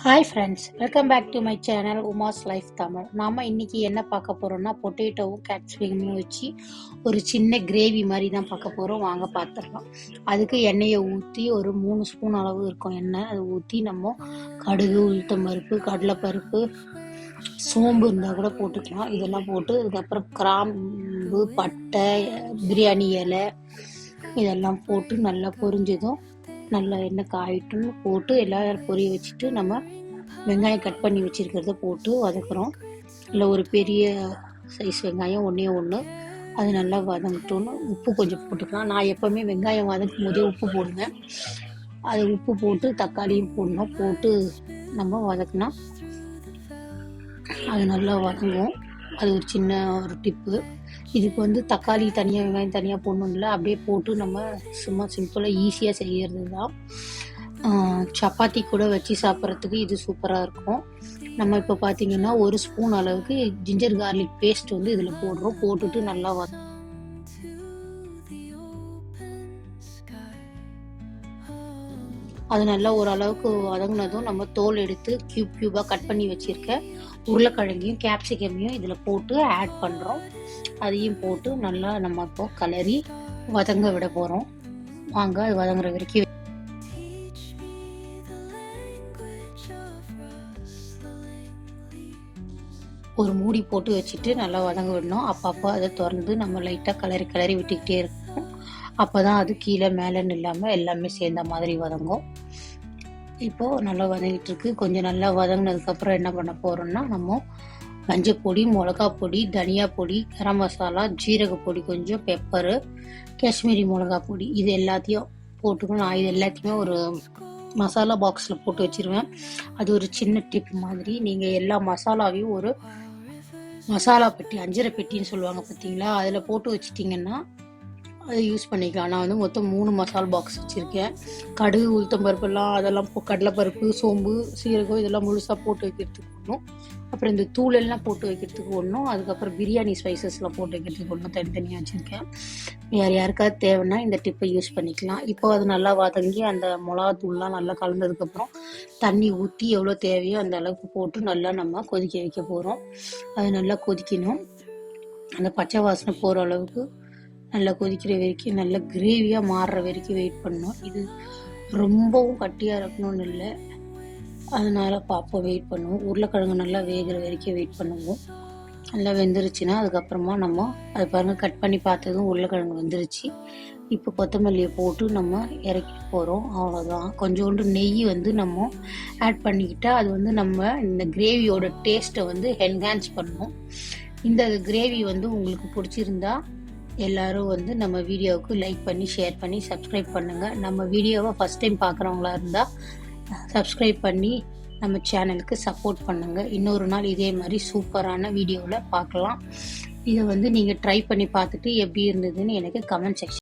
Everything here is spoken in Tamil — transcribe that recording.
Hi friends, welcome back to my channel Uma's life Tamil. நாம் இன்றைக்கி என்ன பார்க்க போகிறோம்னா பொட்டேட்டோவும் கேப்சிகமும் வச்சு ஒரு சின்ன கிரேவி மாதிரி தான் பார்க்க போகிறோம். வாங்க பார்த்துடலாம். அதுக்கு எண்ணெயை ஊற்றி ஒரு 3 ஸ்பூன் அளவு இருக்கும் எண்ணெய். அதை ஊற்றி நம்ம கடுகு, உளுத்தம் பருப்பு, கடலைப்பருப்பு, சோம்பு இருந்தால் கூட போட்டுக்கலாம். இதெல்லாம் போட்டு அதுக்கப்புறம் கிராம்பு, பட்டை, பிரியாணி இலை இதெல்லாம் போட்டு நல்லா பொரிஞ்சதும் நல்லா எண்ணெய் காயிட்டுன்னு போட்டு எல்லாம் பொரிய வச்சுட்டு நம்ம வெங்காயம் கட் பண்ணி வச்சுருக்கிறத போட்டு வதக்குறோம். இல்லை ஒரு பெரிய சைஸ் வெங்காயம் ஒன்று அது நல்லா வதங்கிட்டோன்னு உப்பு கொஞ்சம் போட்டுக்கலாம். நான் எப்போவுமே வெங்காயம் வதக்கும் போதே உப்பு போடுவேன். அது உப்பு போட்டு தக்காளியும் போடணும். போட்டு நம்ம வதக்கினா அது நல்லா வதங்கும். அது ஒரு சின்ன ஒரு டிப்பு. இதுக்கு தக்காளி தனியாக வெங்காயம் தனியாக போடணும் இல்லை, அப்படியே போட்டு நம்ம சும்மா சிம்பிளாக ஈஸியாக செய்கிறது தான். சப்பாத்தி கூட வச்சு சாப்பிட்றதுக்கு இது சூப்பராக இருக்கும். நம்ம இப்போ பார்த்திங்கன்னா 1 ஸ்பூன் அளவுக்கு ஜிஞ்சர் கார்லிக் பேஸ்ட் இதில் போடுறோம். போட்டுட்டு நல்லா அது நல்லா ஓரளவுக்கு வதங்கினதும் நம்ம தோல் எடுத்து க்யூபாக கட் பண்ணி வச்சுருக்க உருளைக்கிழங்கையும் கேப்சிகமையும் இதில் போட்டு ஆட் பண்ணுறோம். அதையும் போட்டு நல்லா நம்ம இப்போ கலரி வதங்க விட போகிறோம். வாங்க, அது வதங்குற வரைக்கும் ஒரு மூடி போட்டு வச்சுட்டு நல்லா வதங்க விடணும். அப்பப்போ அதை திறந்து நம்ம லைட்டாக கிளறி விட்டுக்கிட்டே இருக்கணும். அப்போ தான் அது கீழே மேலேன்னு இல்லாமல் எல்லாமே சேர்ந்த மாதிரி வதங்கும். இப்போது நல்லா வதங்கிட்டு இருக்கு. கொஞ்சம் நல்லா வதங்கினதுக்கப்புறம் என்ன பண்ண போகிறோம்னா, நம்ம மஞ்சள் பொடி, மிளகா பொடி, தனியா பொடி, கரம் மசாலா, ஜீரக பொடி, கொஞ்சம் பெப்பரு, காஷ்மீரி மிளகா பொடி இது எல்லாத்தையும் போட்டுக்கணும். நான் இது எல்லாத்தையுமே ஒரு மசாலா பாக்ஸில் போட்டு வச்சுருவேன். அது ஒரு சின்ன டிப் மாதிரி. நீங்கள் எல்லா மசாலாவையும் ஒரு மசாலா பெட்டி, அஞ்சரை பெட்டின்னு சொல்லுவாங்க பார்த்தீங்களா, அதில் போட்டு வச்சிட்டிங்கன்னா அதை யூஸ் பண்ணிக்கலாம். நான் மொத்தம் 3 மசாலா பாக்ஸ் வச்சுருக்கேன். கடுகு, உளுத்தம் பருப்பெல்லாம் அதெல்லாம் கடலைப்பருப்பு, சோம்பு, சீரகம் இதெல்லாம் முழுசாக போட்டு வைக்கிறதுக்கு ஒன்றும், அப்புறம் இந்த தூளெல்லாம் போட்டு வைக்கிறதுக்கு ஒன்றும், அதுக்கப்புறம் பிரியாணி ஸ்பைசஸ்லாம் போட்டு வைக்கிறதுக்கு ஒன்றும் தனித்தனியாக வச்சுருக்கேன். வேறு யாருக்காவது தேவைன்னா இந்த டிப்பை யூஸ் பண்ணிக்கலாம். இப்போ அது நல்லா வதங்கி அந்த மிளகாத்தூள்லாம் நல்லா கலந்ததுக்கப்புறம் தண்ணி ஊற்றி எவ்வளோ தேவையோ அந்த அளவுக்கு போட்டு நல்லா நம்ம கொதிக்க வைக்க போகிறோம். அது நல்லா கொதிக்கணும். அந்த பச்சை வாசனை போகிற அளவுக்கு நல்லா கொதிக்கிற வரைக்கும், நல்லா கிரேவியாக மாறுற வரைக்கும் வெயிட் பண்ணணும். இது ரொம்பவும் கட்டியாக இருக்கணும்னு இல்லை, அதனால் பார்ப்போம், வெயிட் பண்ணுவோம். உருளைக்கிழங்கு நல்லா வேகிற வரைக்கும் வெயிட் பண்ணுவோம். நல்லா வெந்துருச்சுன்னா அதுக்கப்புறமா நம்ம அது பாருங்கள், கட் பண்ணி பார்த்ததும் உருளைக்கிழங்கு வெந்துருச்சு. இப்போ கொத்தமல்லியை போட்டு நம்ம இறக்கி போகிறோம். அவ்வளோதான். கொஞ்சோண்டு நெய் நம்ம ஆட் பண்ணிக்கிட்டால் அது நம்ம இந்த கிரேவியோட டேஸ்ட்டை என்ஹான்ஸ் பண்ணும். இந்த கிரேவி உங்களுக்கு பிடிச்சிருந்தா எல்லாரும் நம்ம வீடியோவுக்கு லைக் பண்ணி, ஷேர் பண்ணி, சப்ஸ்கிரைப் பண்ணுங்கள். நம்ம வீடியோவை ஃபஸ்ட் டைம் பார்க்குறவங்களா இருந்தால் சப்ஸ்கிரைப் பண்ணி நம்ம சேனலுக்கு சப்போர்ட் பண்ணுங்கள். இன்னொரு நாள் இதே மாதிரி சூப்பரான வீடியோவில் பார்க்கலாம். இதை நீங்கள் ட்ரை பண்ணி பார்த்துட்டு எப்படி இருந்ததுன்னு எனக்கு கமெண்ட் செக்ஷன்